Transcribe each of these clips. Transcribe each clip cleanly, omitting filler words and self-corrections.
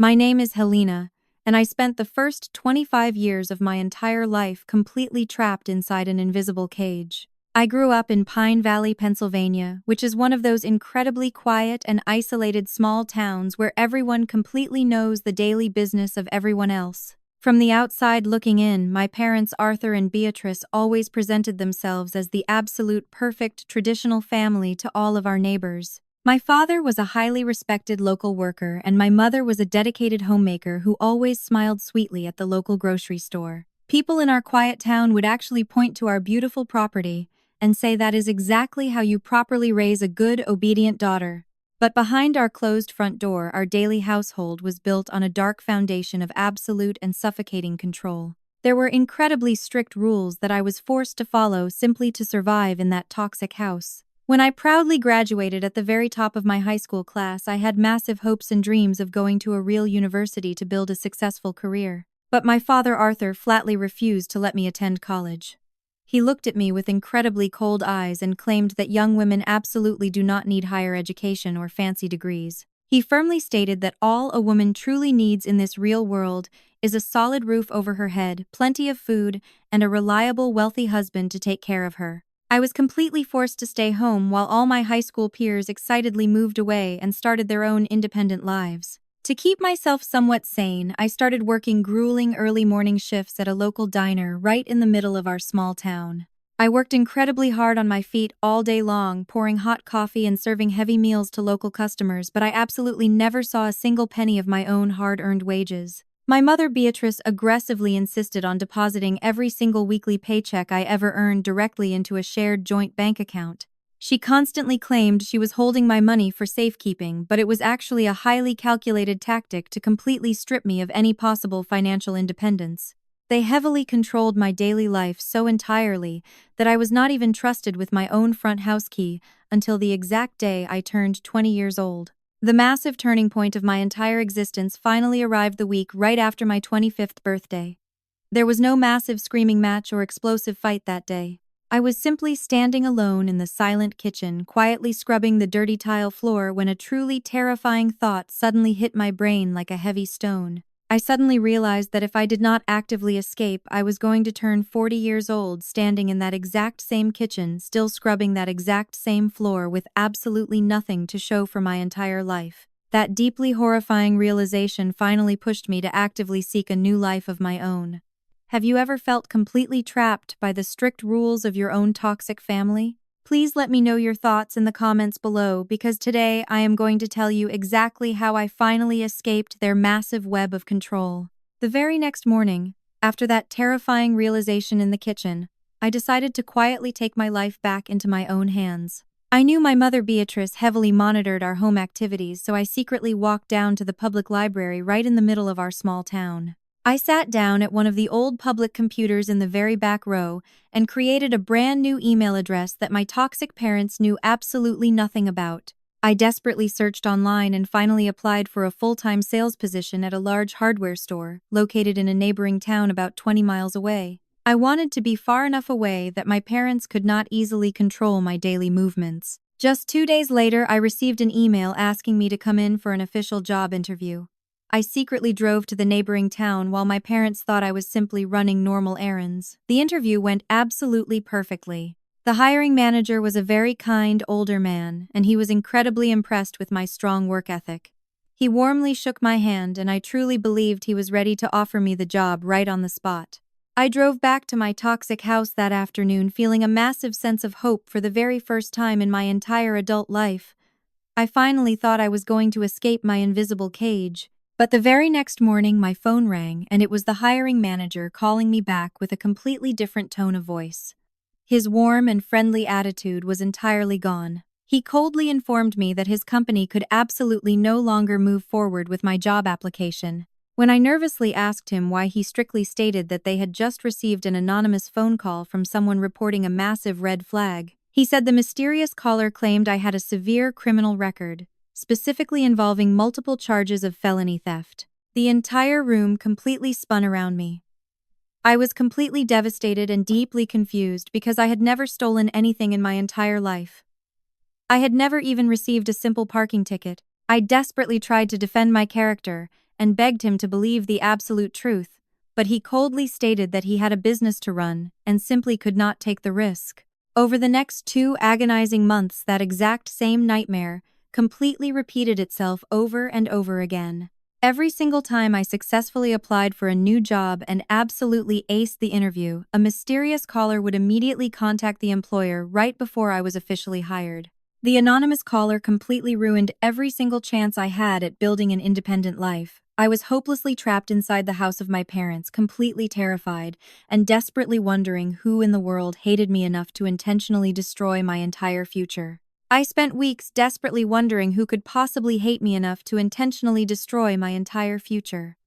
My name is Helena, and I spent the first 25 years of my entire life completely trapped inside an invisible cage. I grew up in Pine Valley, Pennsylvania, which is one of those incredibly quiet and isolated small towns where everyone completely knows the daily business of everyone else. From the outside looking in, my parents Arthur and Beatrice always presented themselves as the absolute perfect traditional family to all of our neighbors. My father was a highly respected local worker, and my mother was a dedicated homemaker who always smiled sweetly at the local grocery store. People in our quiet town would actually point to our beautiful property and say that is exactly how you properly raise a good, obedient daughter. But behind our closed front door, our daily household was built on a dark foundation of absolute and suffocating control. There were incredibly strict rules that I was forced to follow simply to survive in that toxic house. When I proudly graduated at the very top of my high school class, I had massive hopes and dreams of going to a real university to build a successful career. But my father Arthur flatly refused to let me attend college. He looked at me with incredibly cold eyes and claimed that young women absolutely do not need higher education or fancy degrees. He firmly stated that all a woman truly needs in this real world is a solid roof over her head, plenty of food, and a reliable, wealthy husband to take care of her. I was completely forced to stay home while all my high school peers excitedly moved away and started their own independent lives. To keep myself somewhat sane, I started working grueling early morning shifts at a local diner right in the middle of our small town. I worked incredibly hard on my feet all day long, pouring hot coffee and serving heavy meals to local customers, but I absolutely never saw a single penny of my own hard-earned wages. My mother Beatrice aggressively insisted on depositing every single weekly paycheck I ever earned directly into a shared joint bank account. She constantly claimed she was holding my money for safekeeping, but it was actually a highly calculated tactic to completely strip me of any possible financial independence. They heavily controlled my daily life so entirely that I was not even trusted with my own front house key until the exact day I turned 20 years old. The massive turning point of my entire existence finally arrived the week right after my 25th birthday. There was no massive screaming match or explosive fight that day. I was simply standing alone in the silent kitchen, quietly scrubbing the dirty tile floor when a truly terrifying thought suddenly hit my brain like a heavy stone. I suddenly realized that if I did not actively escape, I was going to turn 40 years old standing in that exact same kitchen, still scrubbing that exact same floor with absolutely nothing to show for my entire life. That deeply horrifying realization finally pushed me to actively seek a new life of my own. Have you ever felt completely trapped by the strict rules of your own toxic family? Please let me know your thoughts in the comments below, because today I am going to tell you exactly how I finally escaped their massive web of control. The very next morning, after that terrifying realization in the kitchen, I decided to quietly take my life back into my own hands. I knew my mother Beatrice heavily monitored our home activities, so I secretly walked down to the public library right in the middle of our small town. I sat down at one of the old public computers in the very back row and created a brand new email address that my toxic parents knew absolutely nothing about. I desperately searched online and finally applied for a full-time sales position at a large hardware store located in a neighboring town about 20 miles away. I wanted to be far enough away that my parents could not easily control my daily movements. Just 2 days later, I received an email asking me to come in for an official job interview. I secretly drove to the neighboring town while my parents thought I was simply running normal errands. The interview went absolutely perfectly. The hiring manager was a very kind older man, and he was incredibly impressed with my strong work ethic. He warmly shook my hand, and I truly believed he was ready to offer me the job right on the spot. I drove back to my toxic house that afternoon feeling a massive sense of hope for the very first time in my entire adult life. I finally thought I was going to escape my invisible cage. But the very next morning, my phone rang, and it was the hiring manager calling me back with a completely different tone of voice. His warm and friendly attitude was entirely gone. He coldly informed me that his company could absolutely no longer move forward with my job application. When I nervously asked him why, he strictly stated that they had just received an anonymous phone call from someone reporting a massive red flag. He said the mysterious caller claimed I had a severe criminal record, specifically involving multiple charges of felony theft. The entire room completely spun around me. I was completely devastated and deeply confused because I had never stolen anything in my entire life. I had never even received a simple parking ticket. I desperately tried to defend my character and begged him to believe the absolute truth, but he coldly stated that he had a business to run and simply could not take the risk. Over the next 2 agonizing months, that exact same nightmare completely repeated itself over and over again. Every single time I successfully applied for a new job and absolutely aced the interview, a mysterious caller would immediately contact the employer right before I was officially hired. The anonymous caller completely ruined every single chance I had at building an independent life. I was hopelessly trapped inside the house of my parents, completely terrified, and desperately wondering who in the world hated me enough to intentionally destroy my entire future. I spent weeks desperately wondering who could possibly hate me enough to intentionally destroy my entire future.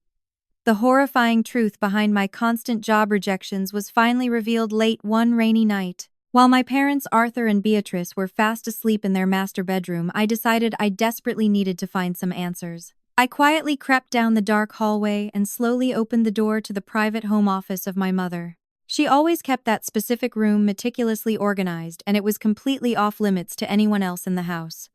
The horrifying truth behind my constant job rejections was finally revealed late one rainy night. While my parents, Arthur and Beatrice, were fast asleep in their master bedroom, I decided I desperately needed to find some answers. I quietly crept down the dark hallway and slowly opened the door to the private home office of my mother. She always kept that specific room meticulously organized, and it was completely off-limits to anyone else in the house.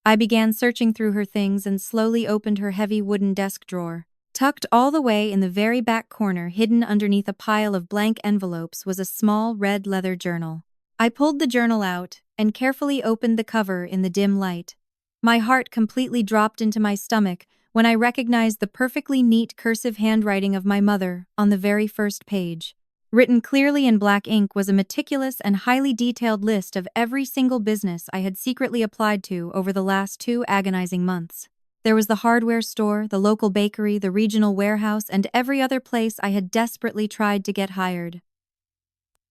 I began searching through her things and slowly opened her heavy wooden desk drawer. Tucked all the way in the very back corner, hidden underneath a pile of blank envelopes, was a small red leather journal. I pulled the journal out and carefully opened the cover in the dim light. My heart completely dropped into my stomach when I recognized the perfectly neat cursive handwriting of my mother on the very first page. Written clearly in black ink was a meticulous and highly detailed list of every single business I had secretly applied to over the last 2 agonizing months. There was the hardware store, the local bakery, the regional warehouse, and every other place I had desperately tried to get hired.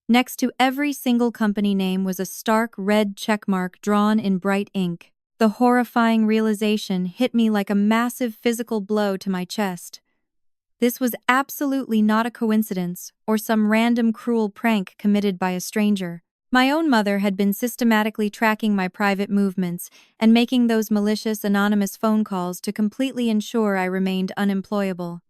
Next to every single company name was a stark red checkmark drawn in bright ink. The horrifying realization hit me like a massive physical blow to my chest. This was absolutely not a coincidence or some random cruel prank committed by a stranger. My own mother had been systematically tracking my private movements and making those malicious anonymous phone calls to completely ensure I remained unemployable.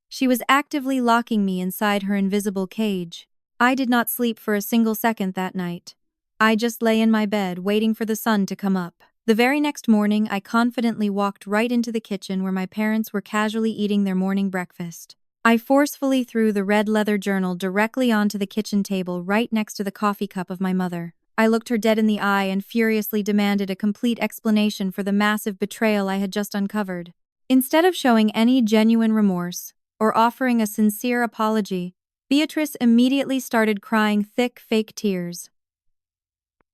She was actively locking me inside her invisible cage. I did not sleep for a single second that night. I just lay in my bed waiting for the sun to come up. The very next morning, I confidently walked right into the kitchen where my parents were casually eating their morning breakfast. I forcefully threw the red leather journal directly onto the kitchen table right next to the coffee cup of my mother. I looked her dead in the eye and furiously demanded a complete explanation for the massive betrayal I had just uncovered. Instead of showing any genuine remorse or offering a sincere apology, Beatrice immediately started crying thick, fake tears.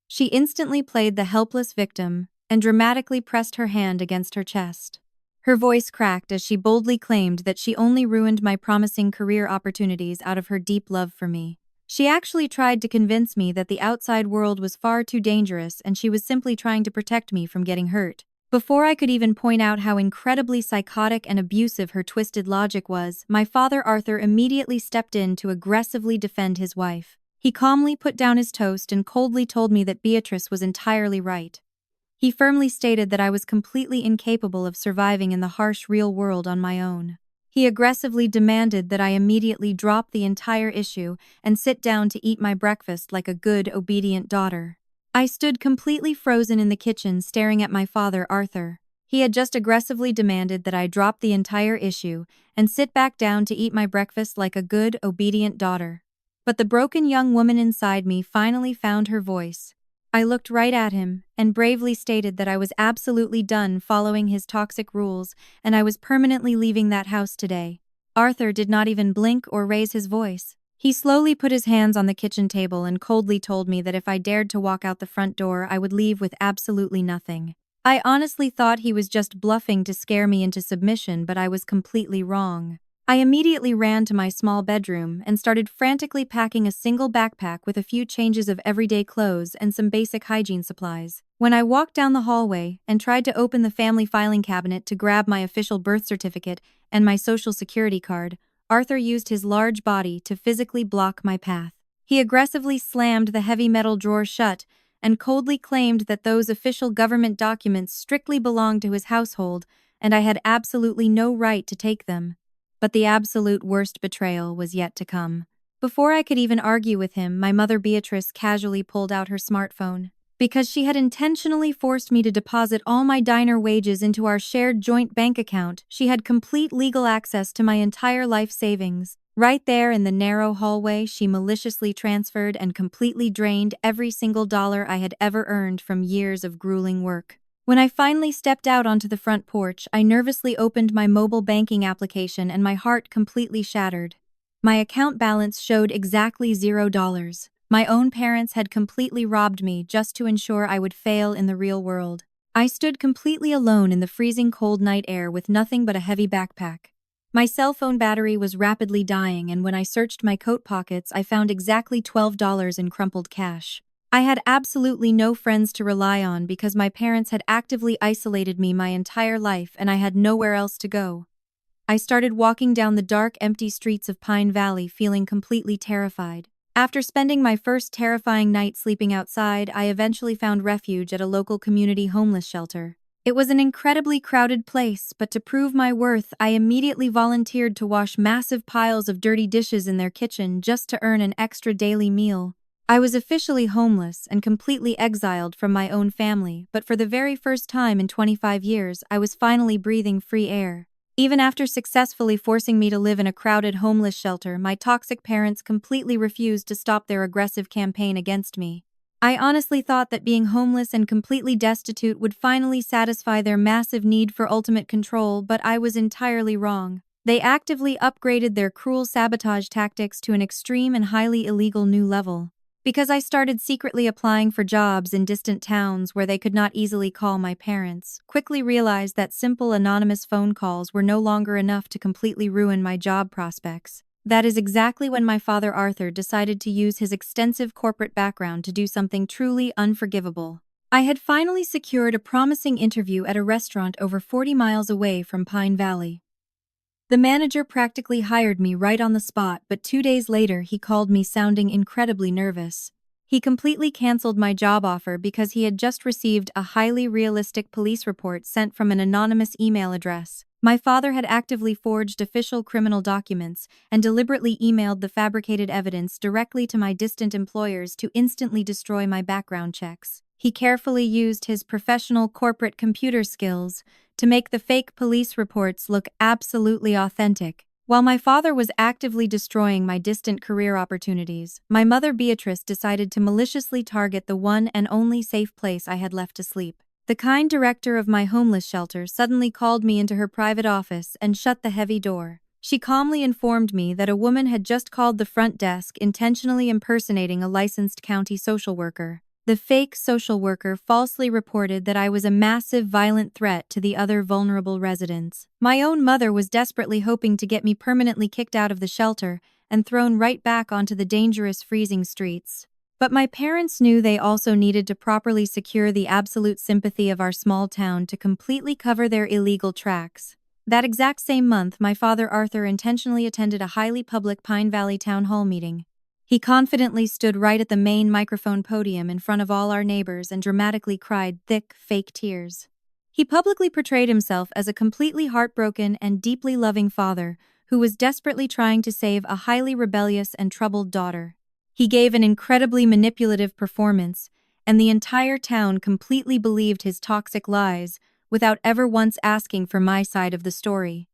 She instantly played the helpless victim and dramatically pressed her hand against her chest. Her voice cracked as she boldly claimed that she only ruined my promising career opportunities out of her deep love for me. She actually tried to convince me that the outside world was far too dangerous and she was simply trying to protect me from getting hurt. Before I could even point out how incredibly psychotic and abusive her twisted logic was, my father Arthur immediately stepped in to aggressively defend his wife. He calmly put down his toast and coldly told me that Beatrice was entirely right. He firmly stated that I was completely incapable of surviving in the harsh real world on my own. He aggressively demanded that I immediately drop the entire issue and sit down to eat my breakfast like a good, obedient daughter. I stood completely frozen in the kitchen staring at my father, Arthur. He had just aggressively demanded that I drop the entire issue and sit back down to eat my breakfast like a good, obedient daughter. But the broken young woman inside me finally found her voice. I looked right at him and bravely stated that I was absolutely done following his toxic rules and I was permanently leaving that house today. Arthur did not even blink or raise his voice. He slowly put his hands on the kitchen table and coldly told me that if I dared to walk out the front door, I would leave with absolutely nothing. I honestly thought he was just bluffing to scare me into submission, but I was completely wrong. I immediately ran to my small bedroom and started frantically packing a single backpack with a few changes of everyday clothes and some basic hygiene supplies. When I walked down the hallway and tried to open the family filing cabinet to grab my official birth certificate and my social security card, Arthur used his large body to physically block my path. He aggressively slammed the heavy metal drawer shut and coldly claimed that those official government documents strictly belonged to his household and I had absolutely no right to take them. But the absolute worst betrayal was yet to come. Before I could even argue with him, my mother Beatrice casually pulled out her smartphone. because she had intentionally forced me to deposit all my diner wages into our shared joint bank account. She had complete legal access to my entire life savings. Right there in the narrow hallway, she maliciously transferred and completely drained every single dollar I had ever earned from years of grueling work. When I finally stepped out onto the front porch, I nervously opened my mobile banking application and my heart completely shattered. My account balance showed exactly $0. My own parents had completely robbed me just to ensure I would fail in the real world. I stood completely alone in the freezing cold night air with nothing but a heavy backpack. My cell phone battery was rapidly dying, and when I searched my coat pockets, I found exactly $12 in crumpled cash. I had absolutely no friends to rely on because my parents had actively isolated me my entire life and I had nowhere else to go. I started walking down the dark, empty streets of Pine Valley feeling completely terrified. After spending my first terrifying night sleeping outside, I eventually found refuge at a local community homeless shelter. It was an incredibly crowded place, but to prove my worth, I immediately volunteered to wash massive piles of dirty dishes in their kitchen just to earn an extra daily meal. I was officially homeless and completely exiled from my own family, but for the very first time in 25 years, I was finally breathing free air. Even after successfully forcing me to live in a crowded homeless shelter, my toxic parents completely refused to stop their aggressive campaign against me. I honestly thought that being homeless and completely destitute would finally satisfy their massive need for ultimate control, but I was entirely wrong. They actively upgraded their cruel sabotage tactics to an extreme and highly illegal new level. Because I started secretly applying for jobs in distant towns where they could not easily call my parents, quickly realized that simple anonymous phone calls were no longer enough to completely ruin my job prospects. That is exactly when my father Arthur decided to use his extensive corporate background to do something truly unforgivable. I had finally secured a promising interview at a restaurant over 40 miles away from Pine Valley. The manager practically hired me right on the spot, but 2 days later he called me sounding incredibly nervous. He completely canceled my job offer because he had just received a highly realistic police report sent from an anonymous email address. My father had actively forged official criminal documents and deliberately emailed the fabricated evidence directly to my distant employers to instantly destroy my background checks. He carefully used his professional corporate computer skills to make the fake police reports look absolutely authentic. While my father was actively destroying my distant career opportunities, my mother Beatrice decided to maliciously target the one and only safe place I had left to sleep. The kind director of my homeless shelter suddenly called me into her private office and shut the heavy door. She calmly informed me that a woman had just called the front desk intentionally impersonating a licensed county social worker. The fake social worker falsely reported that I was a massive violent threat to the other vulnerable residents. My own mother was desperately hoping to get me permanently kicked out of the shelter and thrown right back onto the dangerous freezing streets. But my parents knew they also needed to properly secure the absolute sympathy of our small town to completely cover their illegal tracks. That exact same month, my father Arthur intentionally attended a highly public Pine Valley town hall meeting. He confidently stood right at the main microphone podium in front of all our neighbors and dramatically cried thick, fake tears. He publicly portrayed himself as a completely heartbroken and deeply loving father who was desperately trying to save a highly rebellious and troubled daughter. He gave an incredibly manipulative performance, and the entire town completely believed his toxic lies without ever once asking for my side of the story.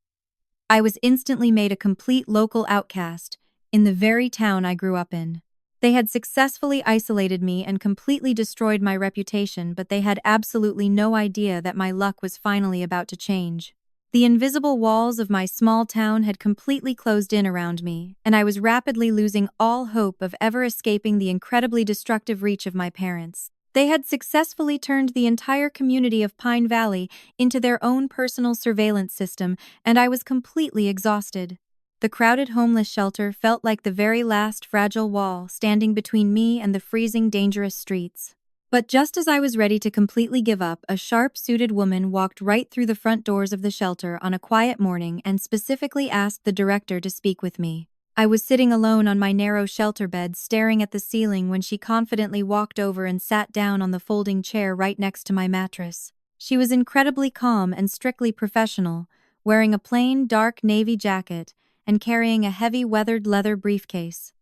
I was instantly made a complete local outcast in the very town I grew up in. They had successfully isolated me and completely destroyed my reputation, but they had absolutely no idea that my luck was finally about to change. The invisible walls of my small town had completely closed in around me, and I was rapidly losing all hope of ever escaping the incredibly destructive reach of my parents. They had successfully turned the entire community of Pine Valley into their own personal surveillance system, and I was completely exhausted. The crowded homeless shelter felt like the very last fragile wall standing between me and the freezing, dangerous streets. But just as I was ready to completely give up, a sharp-suited woman walked right through the front doors of the shelter on a quiet morning and specifically asked the director to speak with me. I was sitting alone on my narrow shelter bed staring at the ceiling when she confidently walked over and sat down on the folding chair right next to my mattress. She was incredibly calm and strictly professional, wearing a plain, dark navy jacket and carrying a heavy weathered leather briefcase.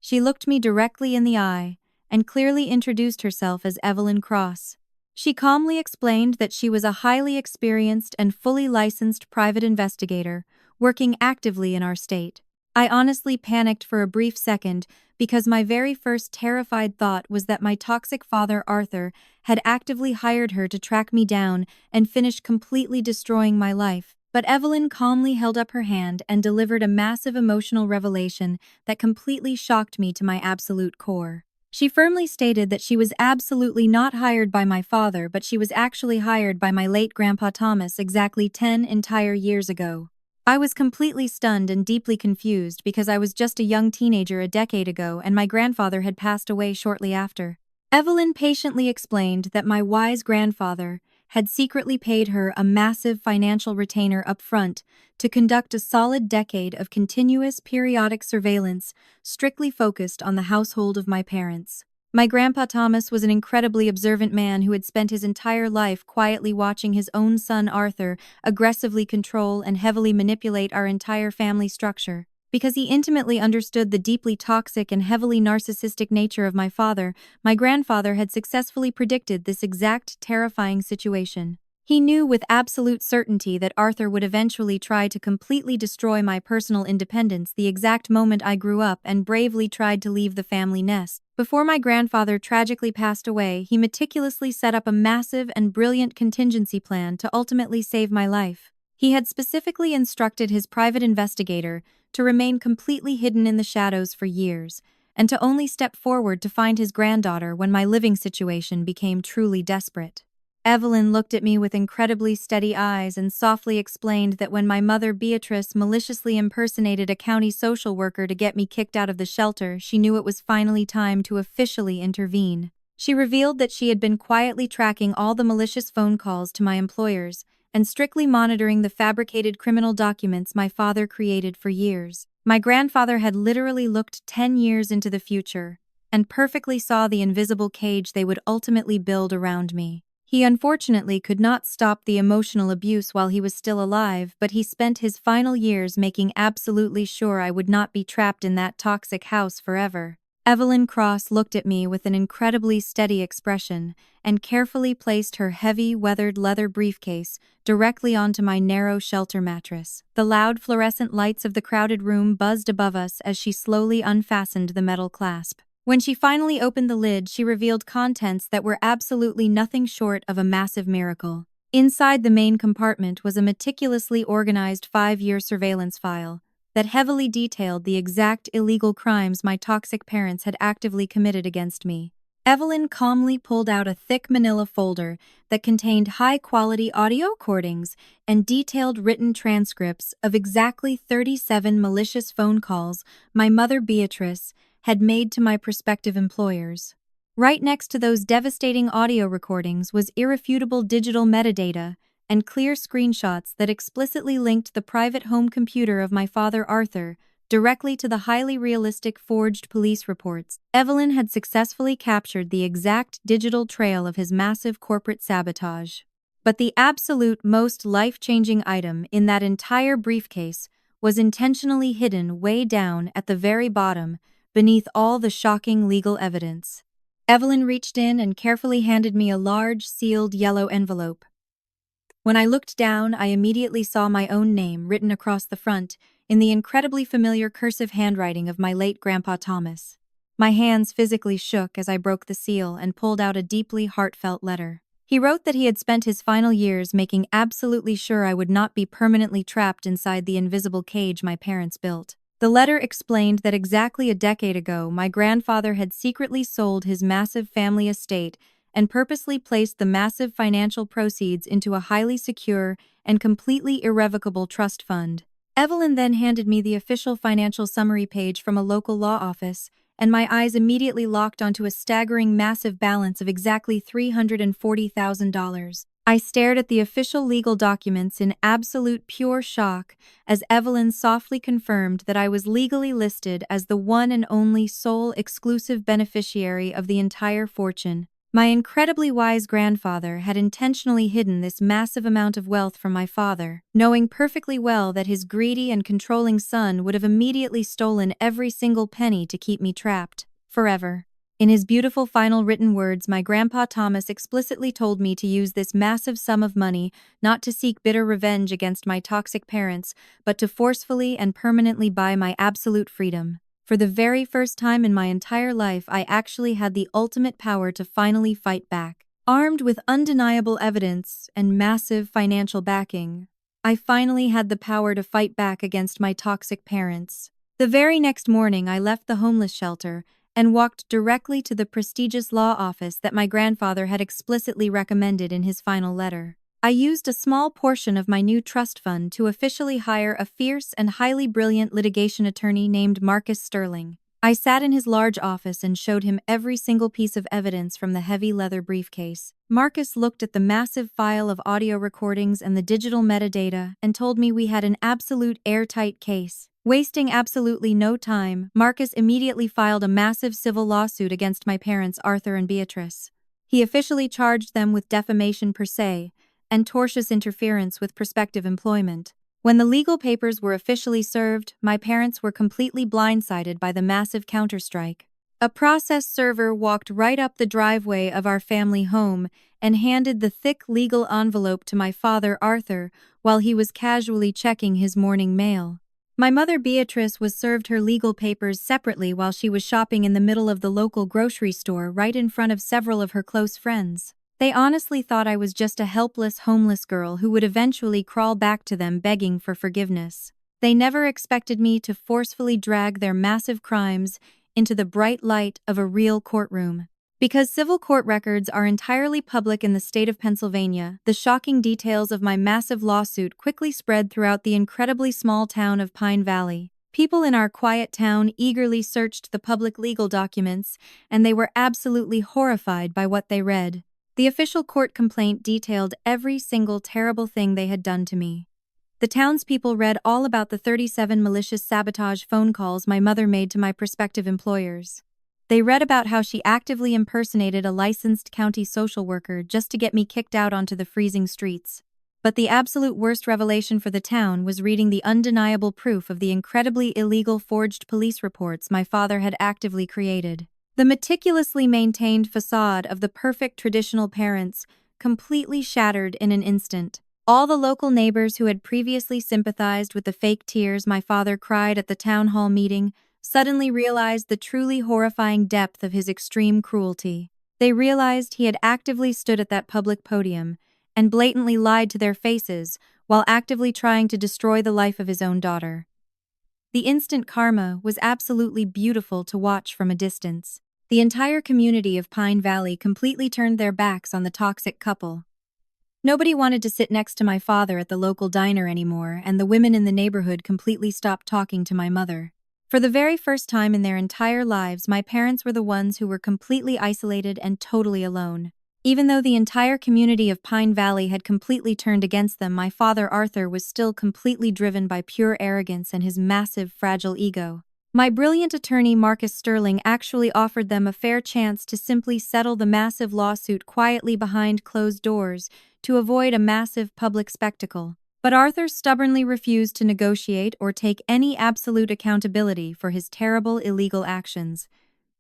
She looked me directly in the eye, and clearly introduced herself as Evelyn Cross. She calmly explained that she was a highly experienced and fully licensed private investigator, working actively in our state. I honestly panicked for a brief second because my very first terrified thought was that my toxic father, Arthur, had actively hired her to track me down and finish completely destroying my life. But Evelyn calmly held up her hand and delivered a massive emotional revelation that completely shocked me to my absolute core. She firmly stated that she was absolutely not hired by my father, but she was actually hired by my late Grandpa Thomas exactly 10 entire years ago. I was completely stunned and deeply confused because I was just a young teenager a decade ago and my grandfather had passed away shortly after. Evelyn patiently explained that my wise grandfather had secretly paid her a massive financial retainer up front to conduct a solid decade of continuous periodic surveillance strictly focused on the household of my parents. My grandpa Thomas was an incredibly observant man who had spent his entire life quietly watching his own son Arthur aggressively control and heavily manipulate our entire family structure. Because he intimately understood the deeply toxic and heavily narcissistic nature of my father, my grandfather had successfully predicted this exact terrifying situation. He knew with absolute certainty that Arthur would eventually try to completely destroy my personal independence the exact moment I grew up and bravely tried to leave the family nest. Before my grandfather tragically passed away, he meticulously set up a massive and brilliant contingency plan to ultimately save my life. He had specifically instructed his private investigator to remain completely hidden in the shadows for years, and to only step forward to find his granddaughter when my living situation became truly desperate. Evelyn looked at me with incredibly steady eyes and softly explained that when my mother Beatrice maliciously impersonated a county social worker to get me kicked out of the shelter, she knew it was finally time to officially intervene. She revealed that she had been quietly tracking all the malicious phone calls to my employers and strictly monitoring the fabricated criminal documents my father created for years. My grandfather had literally looked 10 years into the future and perfectly saw the invisible cage they would ultimately build around me. He unfortunately could not stop the emotional abuse while he was still alive, but he spent his final years making absolutely sure I would not be trapped in that toxic house forever. Evelyn Cross looked at me with an incredibly steady expression and carefully placed her heavy, weathered leather briefcase directly onto my narrow shelter mattress. The loud fluorescent lights of the crowded room buzzed above us as she slowly unfastened the metal clasp. When she finally opened the lid, she revealed contents that were absolutely nothing short of a massive miracle. Inside the main compartment was a meticulously organized 5-year surveillance file that heavily detailed the exact illegal crimes my toxic parents had actively committed against me. Evelyn calmly pulled out a thick manila folder that contained high-quality audio recordings and detailed written transcripts of exactly 37 malicious phone calls my mother Beatrice had made to my prospective employers. Right next to those devastating audio recordings was irrefutable digital metadata and clear screenshots that explicitly linked the private home computer of my father Arthur directly to the highly realistic forged police reports. Evelyn had successfully captured the exact digital trail of his massive corporate sabotage. But the absolute most life-changing item in that entire briefcase was intentionally hidden way down at the very bottom, beneath all the shocking legal evidence. Evelyn reached in and carefully handed me a large, sealed yellow envelope. When I looked down, I immediately saw my own name written across the front in the incredibly familiar cursive handwriting of my late Grandpa Thomas. My hands physically shook as I broke the seal and pulled out a deeply heartfelt letter. He wrote that he had spent his final years making absolutely sure I would not be permanently trapped inside the invisible cage my parents built. The letter explained that exactly a decade ago, my grandfather had secretly sold his massive family estate and purposely placed the massive financial proceeds into a highly secure and completely irrevocable trust fund. Evelyn then handed me the official financial summary page from a local law office, and my eyes immediately locked onto a staggering massive balance of exactly $340,000. I stared at the official legal documents in absolute pure shock as Evelyn softly confirmed that I was legally listed as the one and only sole exclusive beneficiary of the entire fortune. My incredibly wise grandfather had intentionally hidden this massive amount of wealth from my father, knowing perfectly well that his greedy and controlling son would have immediately stolen every single penny to keep me trapped forever. In his beautiful final written words, my grandpa Thomas explicitly told me to use this massive sum of money not to seek bitter revenge against my toxic parents, but to forcefully and permanently buy my absolute freedom. For the very first time in my entire life, I actually had the ultimate power to finally fight back. Armed with undeniable evidence and massive financial backing, I finally had the power to fight back against my toxic parents. The very next morning, I left the homeless shelter and walked directly to the prestigious law office that my grandfather had explicitly recommended in his final letter. I used a small portion of my new trust fund to officially hire a fierce and highly brilliant litigation attorney named Marcus Sterling. I sat in his large office and showed him every single piece of evidence from the heavy leather briefcase. Marcus looked at the massive file of audio recordings and the digital metadata and told me we had an absolute airtight case. Wasting absolutely no time, Marcus immediately filed a massive civil lawsuit against my parents, Arthur and Beatrice. He officially charged them with defamation per se and tortious interference with prospective employment. When the legal papers were officially served, my parents were completely blindsided by the massive counterstrike. A process server walked right up the driveway of our family home and handed the thick legal envelope to my father, Arthur, while he was casually checking his morning mail. My mother, Beatrice, was served her legal papers separately while she was shopping in the middle of the local grocery store right in front of several of her close friends. They honestly thought I was just a helpless homeless girl who would eventually crawl back to them begging for forgiveness. They never expected me to forcefully drag their massive crimes into the bright light of a real courtroom. Because civil court records are entirely public in the state of Pennsylvania, the shocking details of my massive lawsuit quickly spread throughout the incredibly small town of Pine Valley. People in our quiet town eagerly searched the public legal documents, and they were absolutely horrified by what they read. The official court complaint detailed every single terrible thing they had done to me. The townspeople read all about the 37 malicious sabotage phone calls my mother made to my prospective employers. They read about how she actively impersonated a licensed county social worker just to get me kicked out onto the freezing streets. But the absolute worst revelation for the town was reading the undeniable proof of the incredibly illegal forged police reports my father had actively created. The meticulously maintained facade of the perfect traditional parents completely shattered in an instant. All the local neighbors who had previously sympathized with the fake tears my father cried at the town hall meeting suddenly realized the truly horrifying depth of his extreme cruelty. They realized he had actively stood at that public podium and blatantly lied to their faces while actively trying to destroy the life of his own daughter. The instant karma was absolutely beautiful to watch from a distance. The entire community of Pine Valley completely turned their backs on the toxic couple. Nobody wanted to sit next to my father at the local diner anymore, and the women in the neighborhood completely stopped talking to my mother. For the very first time in their entire lives, my parents were the ones who were completely isolated and totally alone. Even though the entire community of Pine Valley had completely turned against them, my father Arthur was still completely driven by pure arrogance and his massive, fragile ego. My brilliant attorney Marcus Sterling actually offered them a fair chance to simply settle the massive lawsuit quietly behind closed doors to avoid a massive public spectacle. But Arthur stubbornly refused to negotiate or take any absolute accountability for his terrible illegal actions.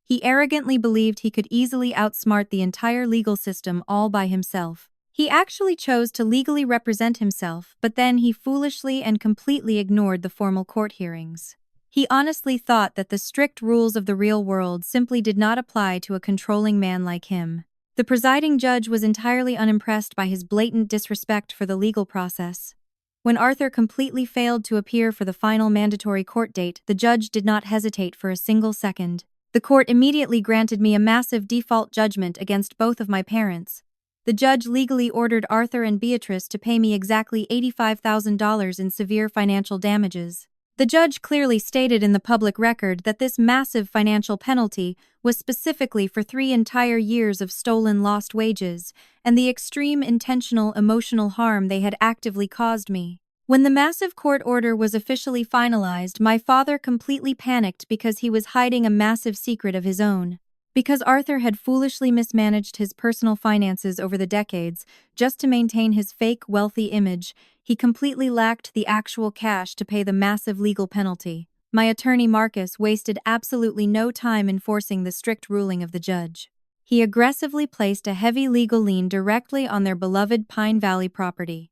He arrogantly believed he could easily outsmart the entire legal system all by himself. He actually chose to legally represent himself, but then he foolishly and completely ignored the formal court hearings. He honestly thought that the strict rules of the real world simply did not apply to a controlling man like him. The presiding judge was entirely unimpressed by his blatant disrespect for the legal process. When Arthur completely failed to appear for the final mandatory court date, the judge did not hesitate for a single second. The court immediately granted me a massive default judgment against both of my parents. The judge legally ordered Arthur and Beatrice to pay me exactly $85,000 in severe financial damages. The judge clearly stated in the public record that this massive financial penalty was specifically for 3 entire years of stolen lost wages and the extreme intentional emotional harm they had actively caused me. When the massive court order was officially finalized, my father completely panicked because he was hiding a massive secret of his own. Because Arthur had foolishly mismanaged his personal finances over the decades just to maintain his fake wealthy image, he completely lacked the actual cash to pay the massive legal penalty. My attorney Marcus wasted absolutely no time enforcing the strict ruling of the judge. He aggressively placed a heavy legal lien directly on their beloved Pine Valley property.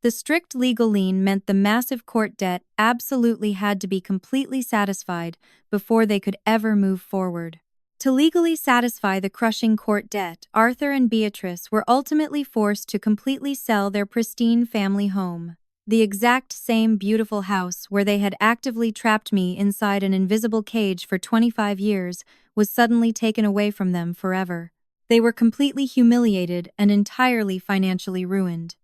The strict legal lien meant the massive court debt absolutely had to be completely satisfied before they could ever move forward. To legally satisfy the crushing court debt, Arthur and Beatrice were ultimately forced to completely sell their pristine family home. The exact same beautiful house where they had actively trapped me inside an invisible cage for 25 years was suddenly taken away from them forever. They were completely humiliated and entirely financially ruined.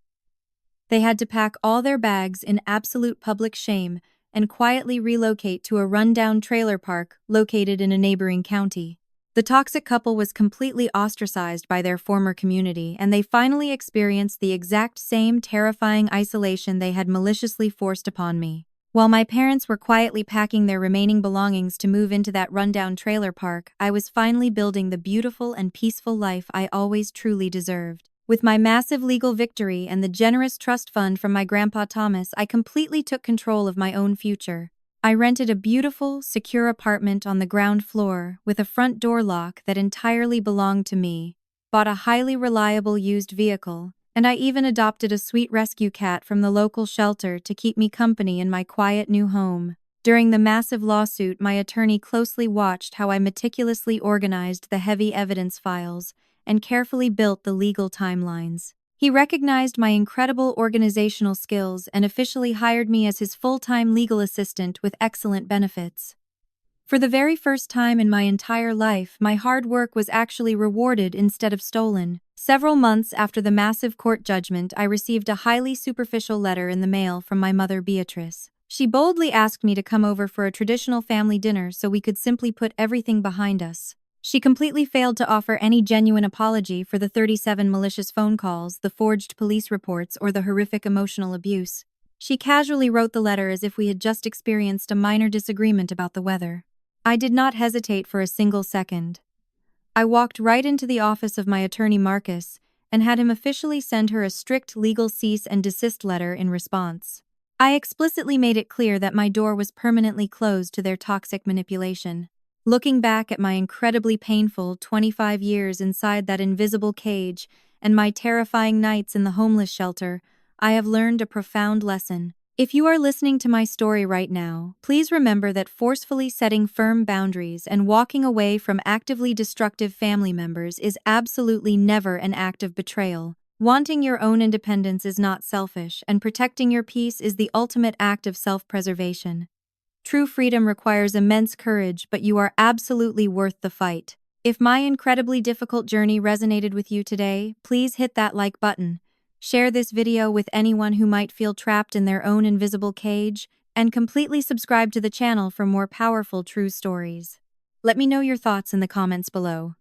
They had to pack all their bags in absolute public shame and quietly relocate to a rundown trailer park located in a neighboring county. The toxic couple was completely ostracized by their former community, and they finally experienced the exact same terrifying isolation they had maliciously forced upon me. While my parents were quietly packing their remaining belongings to move into that rundown trailer park, I was finally building the beautiful and peaceful life I always truly deserved. With my massive legal victory and the generous trust fund from my grandpa Thomas, I completely took control of my own future. I rented a beautiful, secure apartment on the ground floor with a front door lock that entirely belonged to me, bought a highly reliable used vehicle, and I even adopted a sweet rescue cat from the local shelter to keep me company in my quiet new home. During the massive lawsuit, my attorney closely watched how I meticulously organized the heavy evidence files and carefully built the legal timelines. He recognized my incredible organizational skills and officially hired me as his full-time legal assistant with excellent benefits. For the very first time in my entire life, my hard work was actually rewarded instead of stolen. Several months after the massive court judgment, I received a highly superficial letter in the mail from my mother Beatrice. She boldly asked me to come over for a traditional family dinner so we could simply put everything behind us. She completely failed to offer any genuine apology for the 37 malicious phone calls, the forged police reports, or the horrific emotional abuse. She casually wrote the letter as if we had just experienced a minor disagreement about the weather. I did not hesitate for a single second. I walked right into the office of my attorney Marcus and had him officially send her a strict legal cease and desist letter in response. I explicitly made it clear that my door was permanently closed to their toxic manipulation. Looking back at my incredibly painful 25 years inside that invisible cage and my terrifying nights in the homeless shelter, I have learned a profound lesson. If you are listening to my story right now, please remember that forcefully setting firm boundaries and walking away from actively destructive family members is absolutely never an act of betrayal. Wanting your own independence is not selfish, and protecting your peace is the ultimate act of self-preservation. True freedom requires immense courage, but you are absolutely worth the fight. If my incredibly difficult journey resonated with you today, please hit that like button. Share this video with anyone who might feel trapped in their own invisible cage, and completely subscribe to the channel for more powerful true stories. Let me know your thoughts in the comments below.